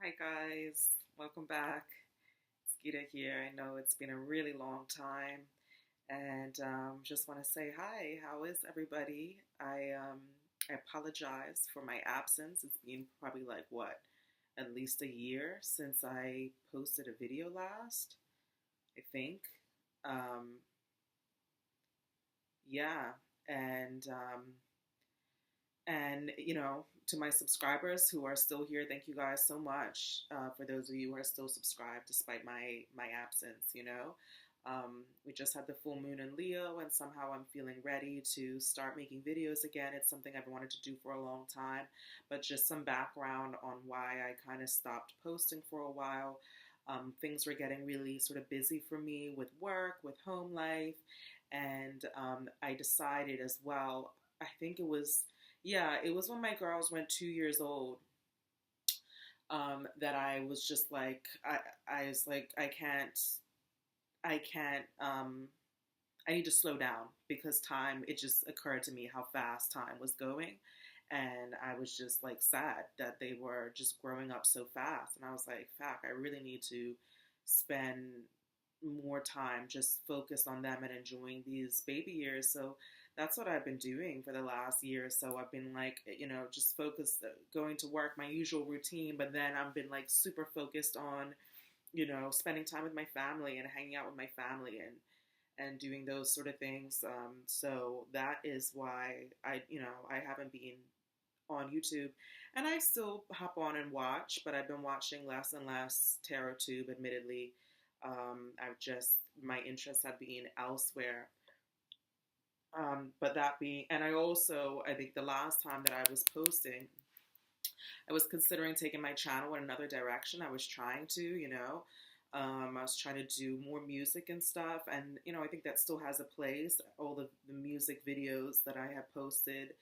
Hi guys, welcome back. It's Gita here. I know it's been a really long time, and just want to say hi. How is everybody? I apologize for my absence. It's been probably like what, at least a year since I posted a video last. I think. Um, yeah, and to my subscribers who are still here, thank you guys so much. For those of you who are still subscribed despite my absence, we just had the full moon in Leo, and somehow I'm feeling ready to start making videos again. It's something I've wanted to do for a long time, but just some background on why I kind of stopped posting for a while. Things were getting really sort of busy for me with work, with home life, and I decided as well. I think it was yeah, it was when my girls went 2 years old, that I was just like, I was like, I can't, I need to slow down because time, it just occurred to me how fast time was going. And I was just like sad that they were just growing up so fast. And I was like, fuck, I really need to spend more time just focused on them and enjoying these baby years. So that's what I've been doing for the last year or so. I've been like, just focused, going to work, my usual routine, but then I've been like super focused on, spending time with my family and hanging out with my family and doing those sort of things. So that is why I haven't been on YouTube, and I still hop on and watch, but I've been watching less and less Tarot Tube, admittedly. I've just, my interests have been elsewhere. But that being, and I think the last time that I was posting, I was considering taking my channel in another direction. I was trying to, I was trying to do more music and stuff. And, I think that still has a place. All the music videos that I have posted,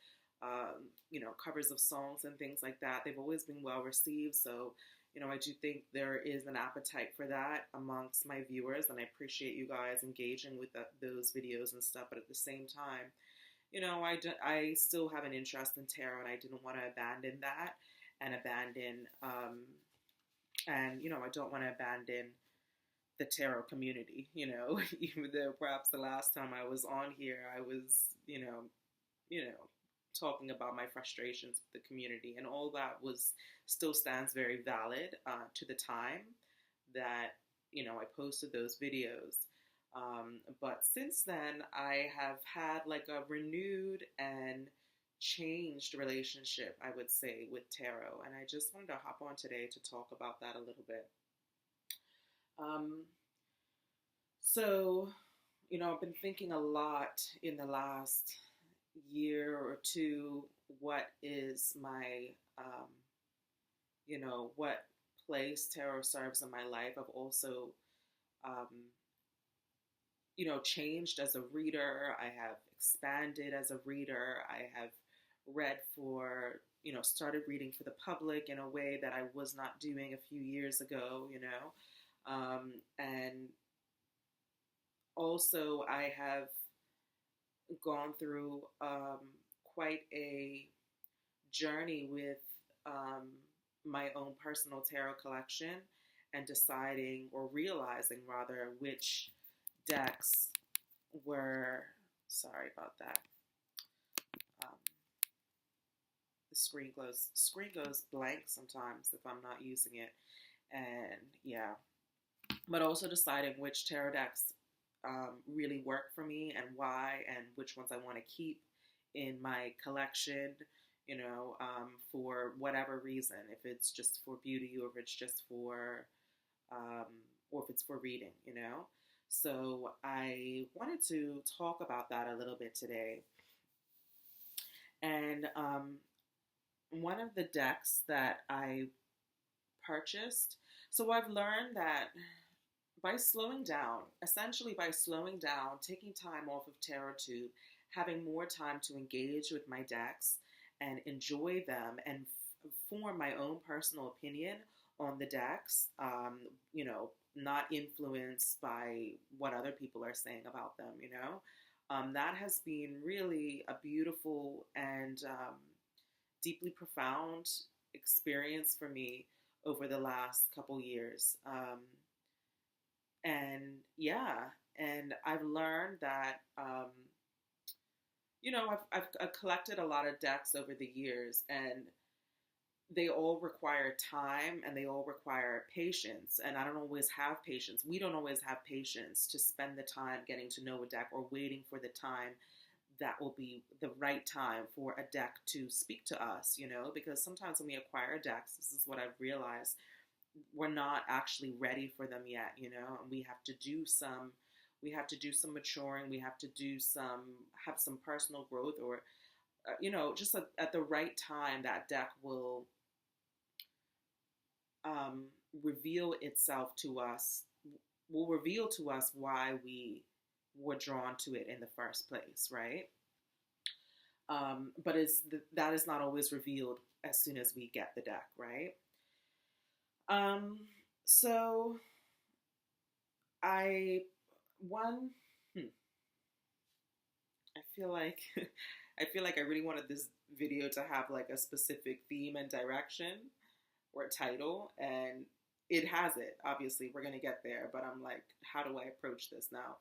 covers of songs and things like that, they've always been well received. So, I do think there is an appetite for that amongst my viewers. And I appreciate you guys engaging with those videos and stuff. But at the same time, I still have an interest in tarot, and I didn't want to abandon that and I don't want to abandon the tarot community, even though perhaps the last time I was on here, I was, you know, talking about my frustrations with the community, and all that was still stands very valid to the time that, I posted those videos. But since then, I have had like a renewed and changed relationship, I would say, with tarot. And I just wanted to hop on today to talk about that a little bit. Um, so, I've been thinking a lot in the last year or two, what is my, what place tarot serves in my life. I've also, um, changed as a reader. I have expanded as a reader. I have read for, started reading for the public in a way that I was not doing a few years ago, and also I have gone through quite a journey with um, my own personal tarot collection and deciding, or realizing rather, which decks were, sorry about that, um, the screen goes blank sometimes if I'm not using it, and yeah, but also deciding which tarot decks really work for me and why, and which ones I want to keep in my collection, for whatever reason, if it's just for beauty, or if it's just for, um, or if it's for reading, So I wanted to talk about that a little bit today. And one of the decks that I purchased, so I've learned that by slowing down, essentially by slowing down, taking time off of TarotTube, having more time to engage with my decks and enjoy them and form my own personal opinion on the decks, not influenced by what other people are saying about them, that has been really a beautiful and deeply profound experience for me over the last couple years. And yeah, and I've learned that, I've collected a lot of decks over the years, and they all require time and they all require patience. And I don't always have patience. We don't always have patience to spend the time getting to know a deck or waiting for the time that will be the right time for a deck to speak to us, because sometimes when we acquire decks, this is what I've realized, we're not actually ready for them yet, and we have to do some maturing, we have to have some personal growth, or just at the right time, that deck um, reveal itself to us, will reveal to us why we were drawn to it in the first place, right? But that is not always revealed as soon as we get the deck, right? Um, so I one hmm, I feel like I feel like I really wanted this video to have like a specific theme and direction or title, and it has it. Obviously, we're gonna get there, but I'm like, how do I approach this now?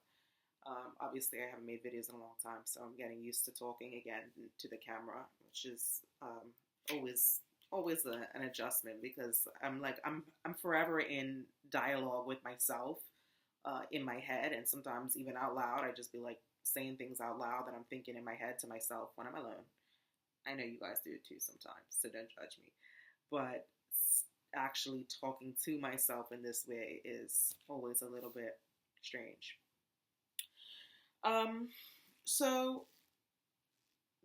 Obviously, I haven't made videos in a long time, so I'm getting used to talking again to the camera, which is always an adjustment, because I'm forever in dialogue with myself, in my head, and sometimes even out loud. I just be like saying things out loud that I'm thinking in my head to myself when I'm alone. I know you guys do it too sometimes, so don't judge me. But actually talking to myself in this way is always a little bit strange. Um, so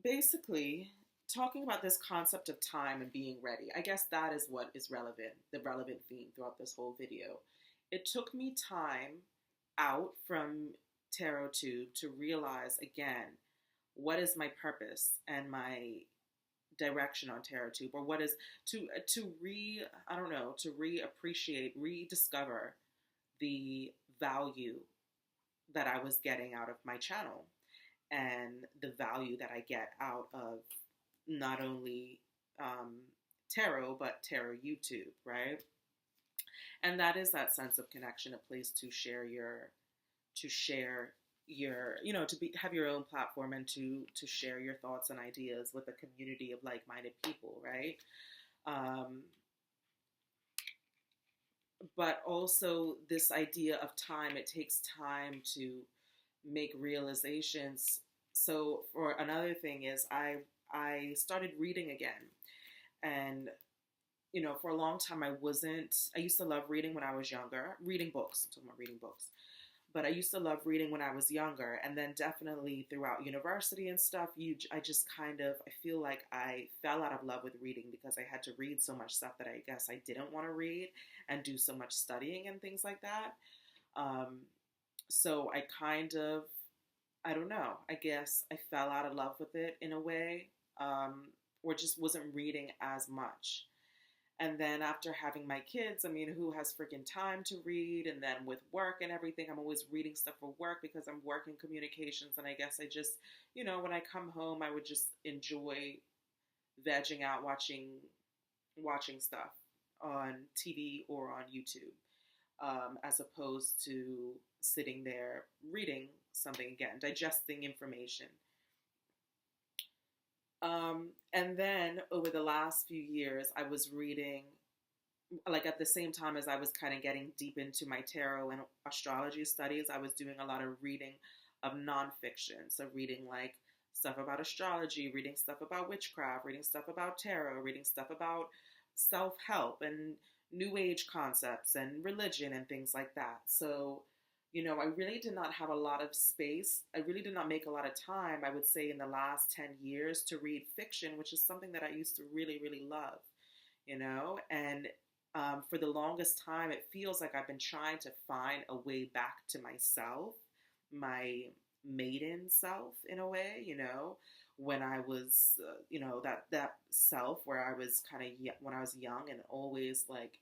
basically, talking about this concept of time and being ready, I guess that is what is relevant, the relevant theme throughout this whole video. It took me time out from TarotTube to realize again, what is my purpose and my direction on TarotTube, or what is to reappreciate, rediscover the value that I was getting out of my channel, and the value that I get out of not only tarot, but tarot YouTube, right? And that is that sense of connection, a place to share your have your own platform, and to share your thoughts and ideas with a community of like-minded people, right? Um, but also this idea of time, it takes time to make realizations. So for another thing is, I started reading again, and for a long time I used to love reading when I was younger, reading books. I'm talking about reading books. But I used to love reading when I was younger, and then definitely throughout university and stuff, I just I feel like I fell out of love with reading, because I had to read so much stuff that I guess I didn't want to read, and do so much studying and things like that. Um, so I don't know, I guess I fell out of love with it in a way, or just wasn't reading as much. And then after having my kids, I mean, who has freaking time to read? And then with work and everything, I'm always reading stuff for work because I'm working communications. And I guess I just, when I come home, I would just enjoy vegging out, watching stuff on TV or on YouTube, as opposed to sitting there reading something again, digesting information. And then over the last few years, I was reading, like at the same time as I was kind of getting deep into my tarot and astrology studies, I was doing a lot of reading of nonfiction. So reading like stuff about astrology, reading stuff about witchcraft, reading stuff about tarot, reading stuff about self-help and new age concepts and religion and things like that. So I really did not have a lot of space. I really did not make a lot of time, I would say, in the last 10 years to read fiction, which is something that I used to really, really love, And for the longest time, it feels like I've been trying to find a way back to myself, my maiden self, in a way, when I was, that self where I was when I was young and always like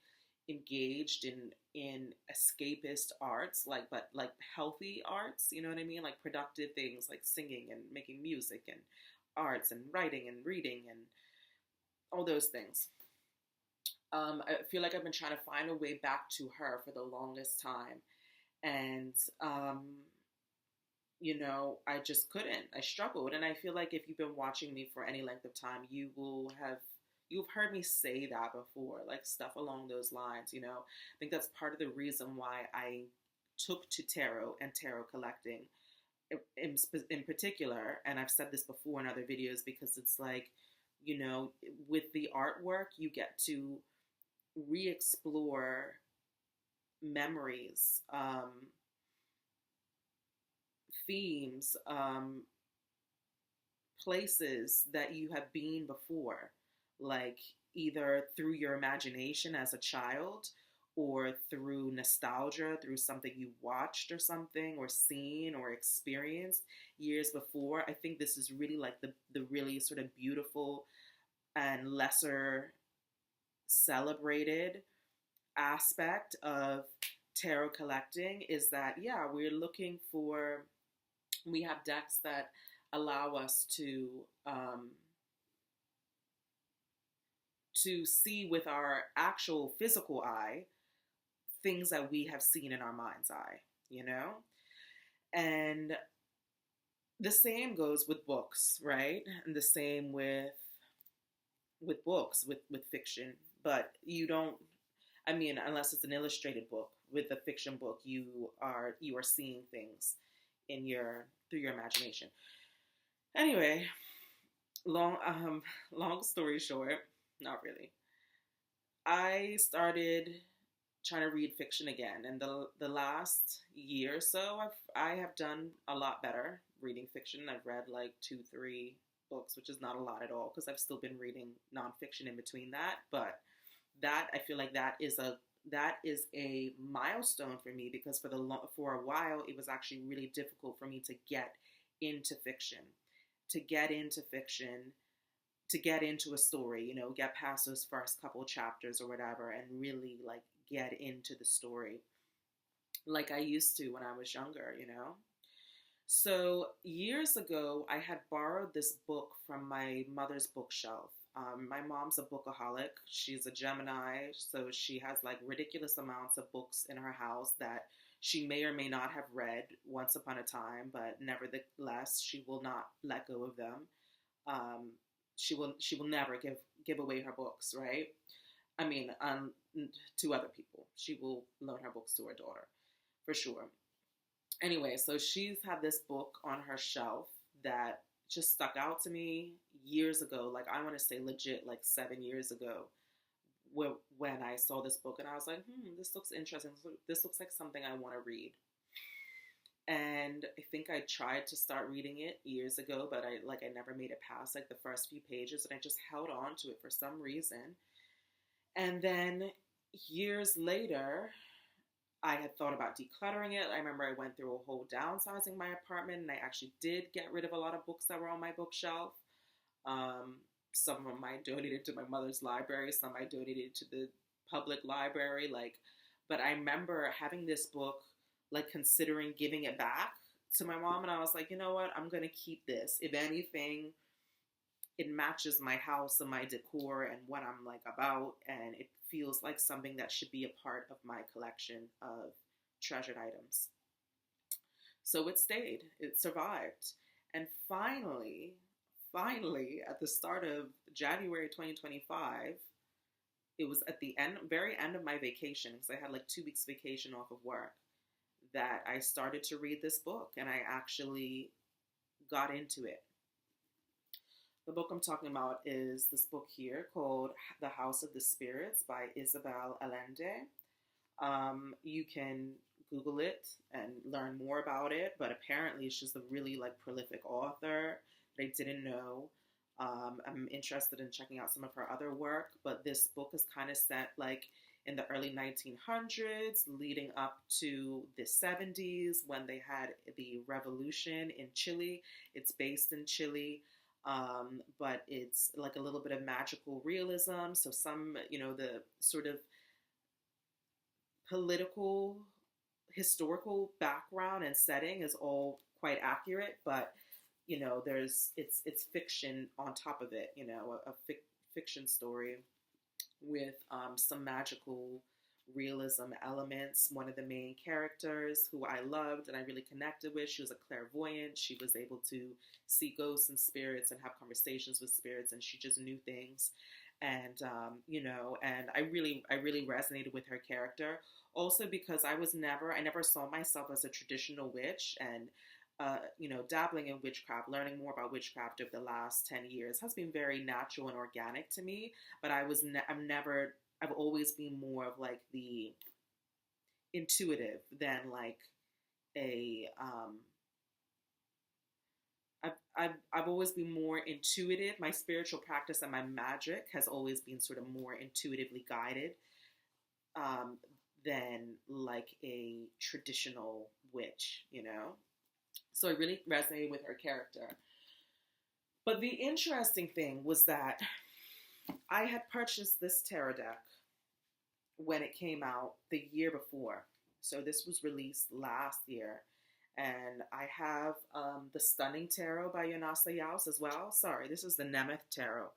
engaged in escapist arts, but like healthy arts, you know what I mean, like productive things like singing and making music and arts and writing and reading and all those things. I feel like I've been trying to find a way back to her for the longest time. And, I just couldn't. I struggled. And I feel like if you've been watching me for any length of time, you've heard me say that before, like stuff along those lines. I think that's part of the reason why I took to tarot and tarot collecting in particular. And I've said this before in other videos, because it's like, with the artwork, you get to re-explore memories, themes, places that you have been before, like either through your imagination as a child, or through nostalgia, through something you watched or something, or seen or experienced years before. I think this is really like the really sort of beautiful and lesser celebrated aspect of tarot collecting, is that, yeah, we have decks that allow us to see with our actual physical eye things that we have seen in our mind's eye, And the same goes with books, right? And the same with books, with fiction. But you don't, I mean, unless it's an illustrated book. With a fiction book, you are seeing things through your imagination. Anyway, long story short, not really. I started trying to read fiction again, and the last year or so, I have done a lot better reading fiction. I've read like 2-3 books, which is not a lot at all, because I've still been reading nonfiction in between that. But that, I feel like that is a milestone for me, because for a while it was actually really difficult for me to get into fiction, to get into a story, get past those first couple chapters or whatever, and really like get into the story like I used to when I was younger. So years ago, I had borrowed this book from my mother's bookshelf. My mom's a bookaholic. She's a Gemini, so she has like ridiculous amounts of books in her house that she may or may not have read once upon a time, but nevertheless, she will not let go of them. She will never give away her books, right? I mean, to other people. She will loan her books to her daughter, for sure. Anyway, so she's had this book on her shelf that just stuck out to me years ago. Like, I want to say legit, like 7 years ago, when I saw this book, and I was like, this looks interesting. This looks like something I want to read. And I think I tried to start reading it years ago, but I never made it past like the first few pages, and I just held on to it for some reason. And then years later, I had thought about decluttering it. I remember I went through a whole downsizing my apartment, and I actually did get rid of a lot of books that were on my bookshelf. Some of them I donated to my mother's library, some I donated to the public library. But I remember having this book, like considering giving it back to my mom, and I was like, you know what? I'm gonna keep this. If anything, it matches my house and my decor and what I'm like about, and it feels like something that should be a part of my collection of treasured items. So it stayed, it survived. And finally, at the start of January 2025, it was at the very end of my vacation, because I had like 2 weeks vacation off of work, that I started to read this book, and I actually got into it. The book I'm talking about is this book here called The House of the Spirits by Isabel Allende. You can Google it and learn more about it, but apparently she's a really like prolific author that I didn't know. I'm interested in checking out some of her other work, but this book is kind of set like in the early 1900s, leading up to the 70s when they had the revolution in Chile. It's based in Chile. But it's like a little bit of magical realism. So some, the sort of political, historical background and setting is all quite accurate, but it's fiction on top of it, a fiction story with some magical realism elements. One of the main characters who I loved and I really connected with, she was a clairvoyant. She was able to see ghosts and spirits and have conversations with spirits, and she just knew things. And and I really resonated with her character. Also because I never saw myself as a traditional witch, and dabbling in witchcraft, learning more about witchcraft over the last 10 years has been very natural and organic to me. But I've always been more of like the intuitive than like a, I've always been more intuitive. My spiritual practice and my magic has always been sort of more intuitively guided um, than like a traditional witch. So I really resonated with her character. But the interesting thing was that I had purchased this tarot deck when it came out the year before. So this was released last year. And I have the Stunning Tarot by Yonasa Yaus as well. Sorry, this is the Nemeth Tarot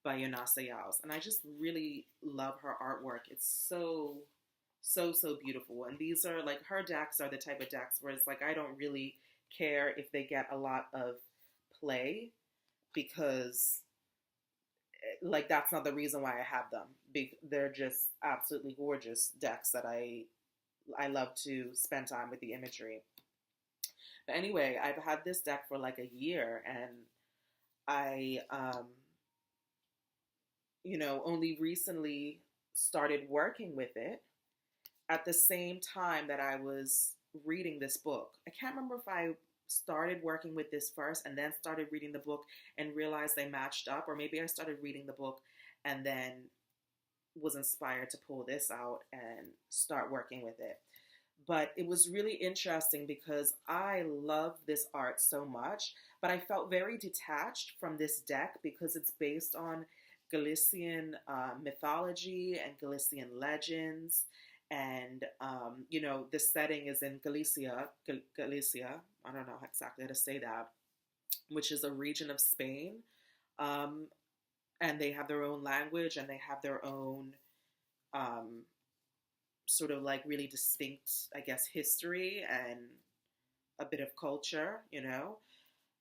by Yonasa Yaus. And I just really love her artwork. It's so, so, so beautiful. And these are like, her decks are the type of decks where it's like, I don't really care if they get a lot of play, because like that's not the reason why I have them. They're just absolutely gorgeous decks that I love to spend time with the imagery. But anyway, I've had this deck for like a year, and I only recently started working with it at the same time that I was reading this book. I can't remember if I started working with this first and then started reading the book and realized they matched up, or maybe I started reading the book and then was inspired to pull this out and start working with it. But it was really interesting because I love this art so much, but I felt very detached from this deck because it's based on Galician mythology and Galician legends. And, the setting is in Galicia, I don't know exactly how to say that, which is a region of Spain. And they have their own language, and they have their own sort of like really distinct, I guess, history and a bit of culture.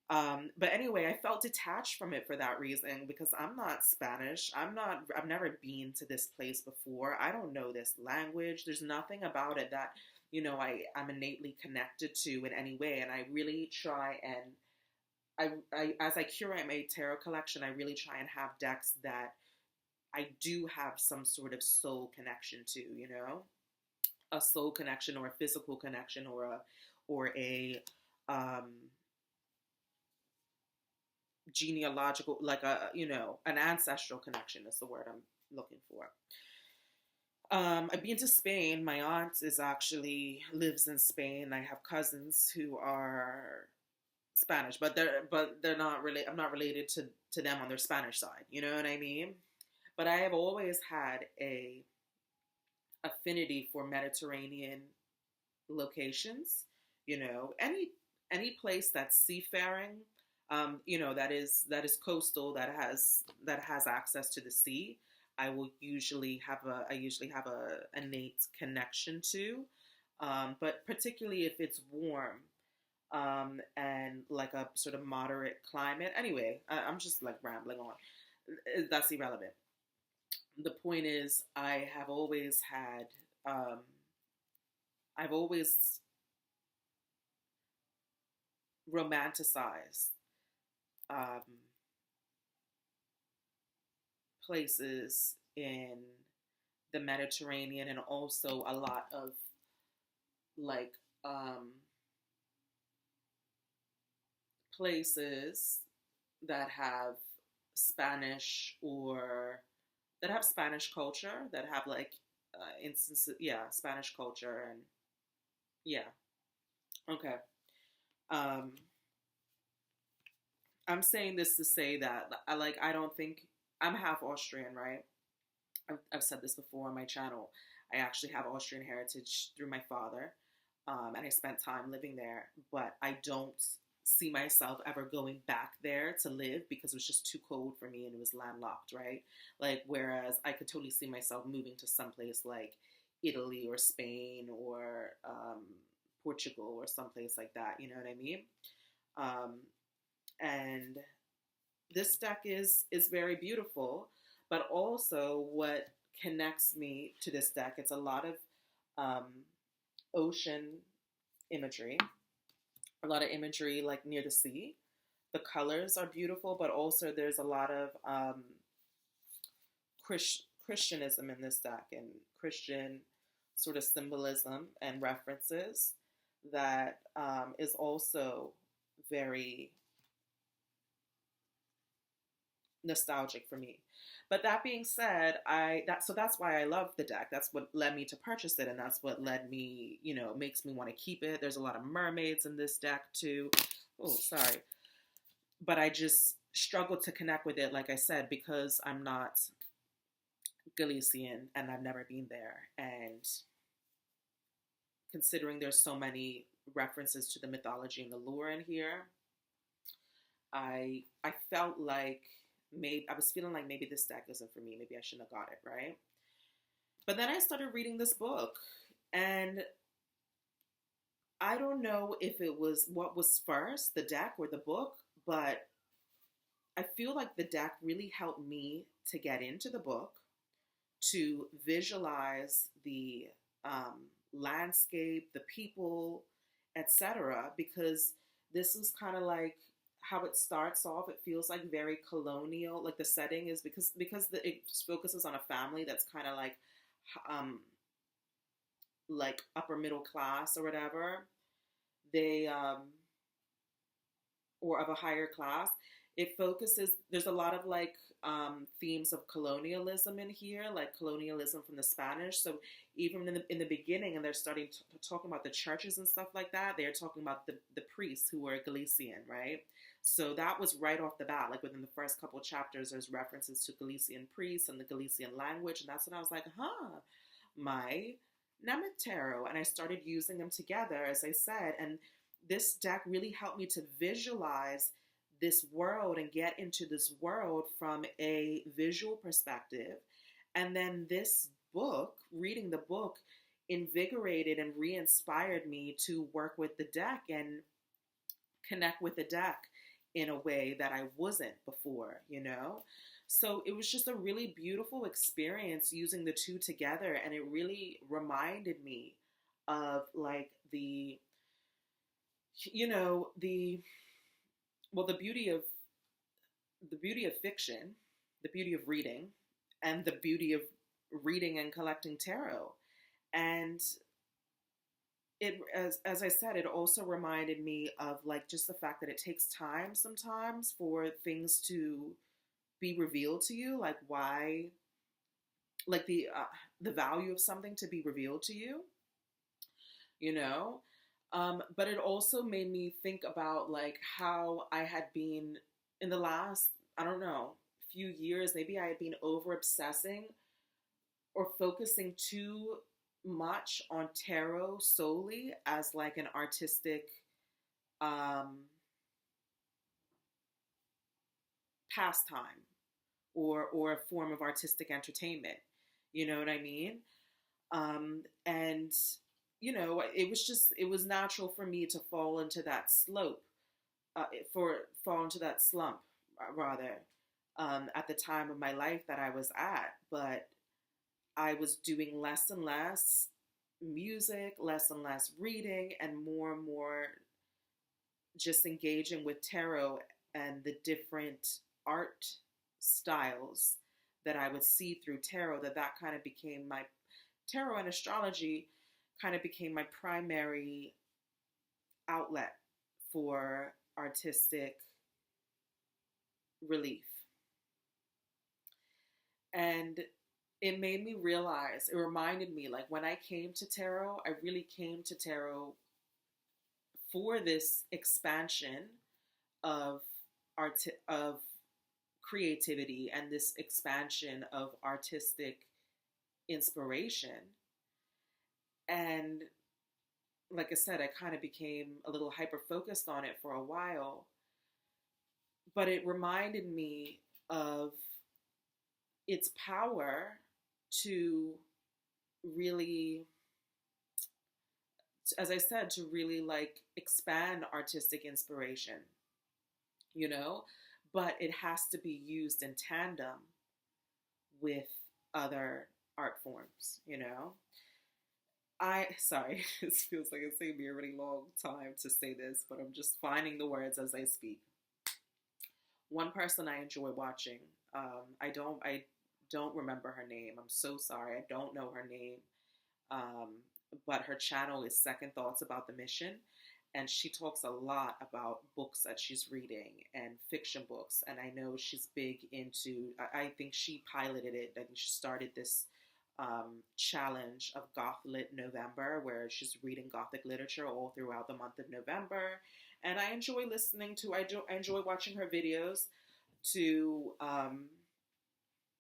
But anyway, I felt detached from it for that reason, because I'm not Spanish. I've never been to this place before. I don't know this language. There's nothing about it that, I'm innately connected to in any way. And I really try and as I curate my tarot collection, I really try and have decks that I do have some sort of soul connection to, a soul connection or a physical connection or a genealogical, like an ancestral connection is the word I'm looking for. I've been to Spain. My aunt lives in Spain. I have cousins who are Spanish, but they're not really. I'm not related to them on their Spanish side. You know what I mean? But I have always had a affinity for Mediterranean locations. Any place that's seafaring, that is coastal, that has access to the sea. I usually have a innate connection to, but particularly if it's warm, and like a sort of moderate climate. Anyway, I'm just like rambling on. That's irrelevant. The point is, I've always romanticized um, places in the Mediterranean, and also a lot of like places that have Spanish or that have Spanish culture, that have like instances, yeah, Spanish culture, and yeah, okay. Um, I'm saying this to say that I don't think I'm half Austrian, right? I've said this before on my channel. I actually have Austrian heritage through my father, and I spent time living there. But I don't see myself ever going back there to live because it was just too cold for me and it was landlocked, right? Like, whereas I could totally see myself moving to someplace like Italy or Spain or Portugal or someplace like that. You know what I mean? Um, and this deck is very beautiful, but also what connects me to this deck, it's a lot of um, ocean imagery, a lot of imagery like near the sea. The colors are beautiful, but also there's a lot of Christianism in this deck and Christian sort of symbolism and references that is also very nostalgic for me. But that being said, that's why I love the deck. That's what led me to purchase it, and that's what led me, makes me want to keep it. There's a lot of mermaids in this deck too. Oh, sorry. But I just struggled to connect with it, like I said, because I'm not Galician and I've never been there. And considering there's so many references to the mythology and the lore in here, I felt like I was feeling like maybe this deck isn't for me. Maybe I shouldn't have got it, right? But then I started reading this book, and I don't know if it was what was first, the deck or the book, but I feel like the deck really helped me to get into the book, to visualize the landscape, the people, etc. Because this is kind of like how it starts off. It feels like very colonial. Like the setting is because it focuses on a family that's kind of like upper middle class or whatever. They or of a higher class. It focuses, there's a lot of themes of colonialism in here, like colonialism from the Spanish. So even in the beginning, and they're starting to talk about the churches and stuff like that, they're talking about the priests who were Galician, right? So that was right off the bat, like within the first couple of chapters, there's references to Galician priests and the Galician language. And that's when I was like, my Nemeth tarot. And I started using them together, as I said. And this deck really helped me to visualize this world and get into this world from a visual perspective. And then this book, reading the book, invigorated and re-inspired me to work with the deck and connect with the deck in a way that I wasn't before, So it was just a really beautiful experience using the two together, and it really reminded me of the beauty of fiction, the beauty of reading, and the beauty of reading and collecting tarot. And it, as I said, it also reminded me of just the fact that it takes time sometimes for things to be revealed to you, why, the value of something to be revealed to you, But it also made me think about how I had been in the last, I don't know, few years, maybe I had been over obsessing or focusing too much on tarot solely as an artistic pastime or a form of artistic entertainment. You know what I mean? And it was natural for me to fall into that slump rather, at the time of my life that I was at. But I was doing less and less music, less and less reading, and more just engaging with tarot and the different art styles that I would see through tarot. That kind of became my tarot and astrology kind of became my primary outlet for artistic relief. And it made me realize, it reminded me, when I came to tarot, I really came to tarot for this expansion of of creativity and this expansion of artistic inspiration. And like I said, I kind of became a little hyper focused on it for a while, but it reminded me of its power to really, as I said, to really like expand artistic inspiration, you know, but it has to be used in tandem with other art forms, you know. Sorry, this feels like it's taking me a really long time to say this, but I'm just finding the words as I speak. One person I enjoy watching, I don't remember her name. I'm so sorry. I don't know her name. Um, but her channel is Second Thoughts About the Mission. And she talks a lot about books that she's reading and fiction books. And I know she's big into, I think she piloted it. I think she started this challenge of Goth Lit November, where she's reading Gothic literature all throughout the month of November. And I enjoy I enjoy watching her videos to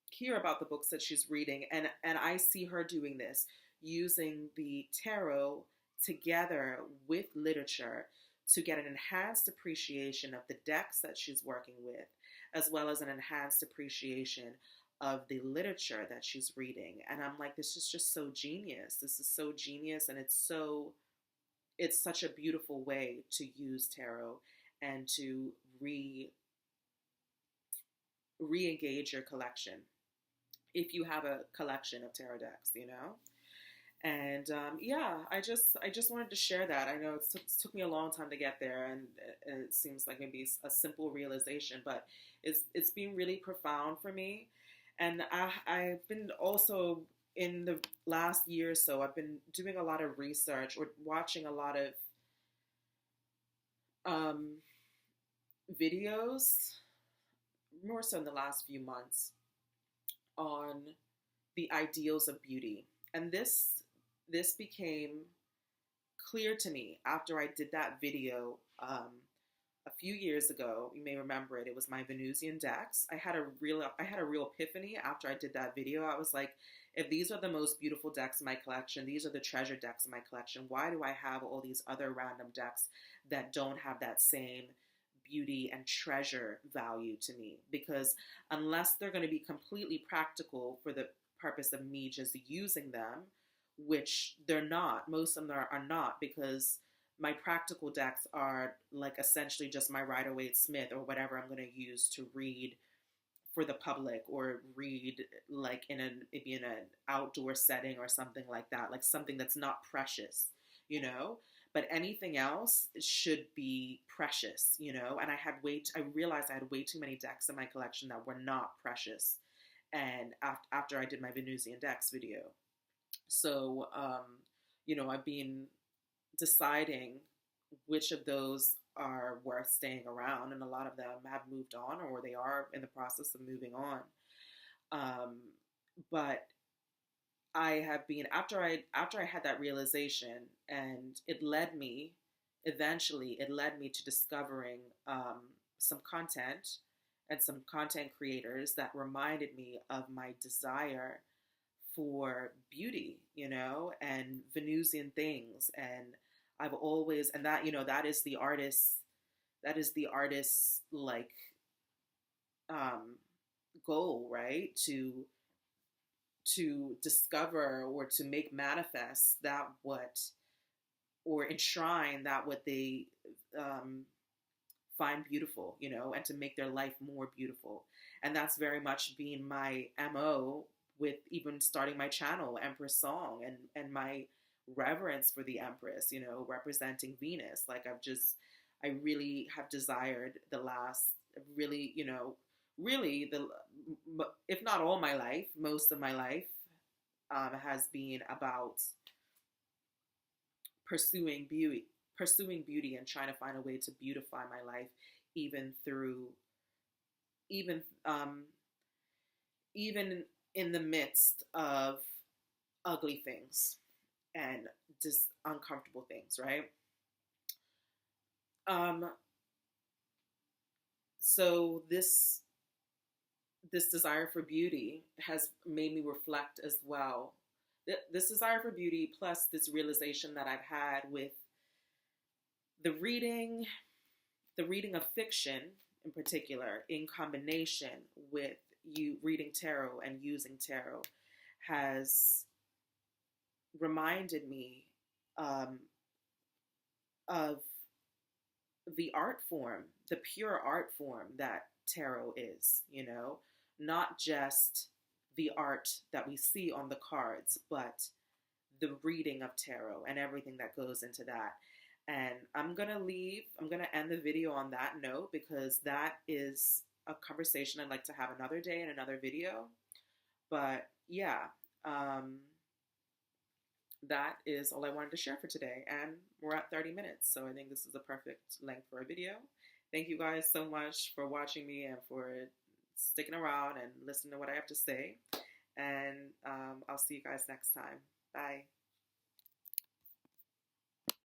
hear about the books that she's reading. And I see her doing this, using the tarot together with literature to get an enhanced appreciation of the decks that she's working with, as well as an enhanced appreciation of the literature that she's reading. And I'm like, this is just so genius. This is so genius. And it's such a beautiful way to use tarot and to re-engage your collection, if you have a collection of tarot decks, you know. And yeah, I just wanted to share that. I know it took me a long time to get there, and it seems like maybe a simple realization, but it's been really profound for me. And I've been also, in the last year or so, I've been doing a lot of research or watching a lot of um, videos, more so in the last few months, on the ideals of beauty. And this became clear to me after I did that video a few years ago. You may remember it. It was my Venusian decks. I had a real epiphany after I did that video. I was like, if these are the most beautiful decks in my collection, these are the treasure decks in my collection, why do I have all these other random decks that don't have that same beauty and treasure value to me? Because unless they're going to be completely practical for the purpose of me just using them, which they're not, most of them are not, because my practical decks are like essentially just my Rider-Waite Smith or whatever I'm going to use to read for the public, or read like maybe in an outdoor setting or something like that, like something that's not precious, you know. But anything else should be precious, you know. And I realized I had way too many decks in my collection that were not precious. And after I did my Venusian decks video, so you know, I've been deciding which of those are worth staying around, and a lot of them have moved on, or they are in the process of moving on. But I have been, after I had that realization, and eventually it led me to discovering some content and some content creators that reminded me of my desire for beauty, you know, and Venusian things. And I've always, and that, you know, that is the artist's like goal, right? To discover or to make manifest that what, or enshrine that what they find beautiful, you know, and to make their life more beautiful. And that's very much been my MO with even starting my channel, Empress Song, and my reverence for the Empress, you know, representing Venus. Like I really have desired the last, really, you know, really if not all my life, most of my life has been about pursuing beauty and trying to find a way to beautify my life, even through, even even in the midst of ugly things and just uncomfortable things, right? So this desire for beauty has made me reflect as well, this desire for beauty plus this realization that I've had with the reading, the reading of fiction in particular, in combination with you reading tarot and using tarot, has reminded me of the art form, the pure art form that tarot is, you know, not just the art that we see on the cards, but the reading of tarot and everything that goes into that. And I'm going to end the video on that note because that is a conversation I'd like to have another day in another video. But yeah, that is all I wanted to share for today. And we're at 30 minutes, so I think this is a perfect length for a video. Thank you guys so much for watching me and for sticking around and listening to what I have to say. And I'll see you guys next time. Bye.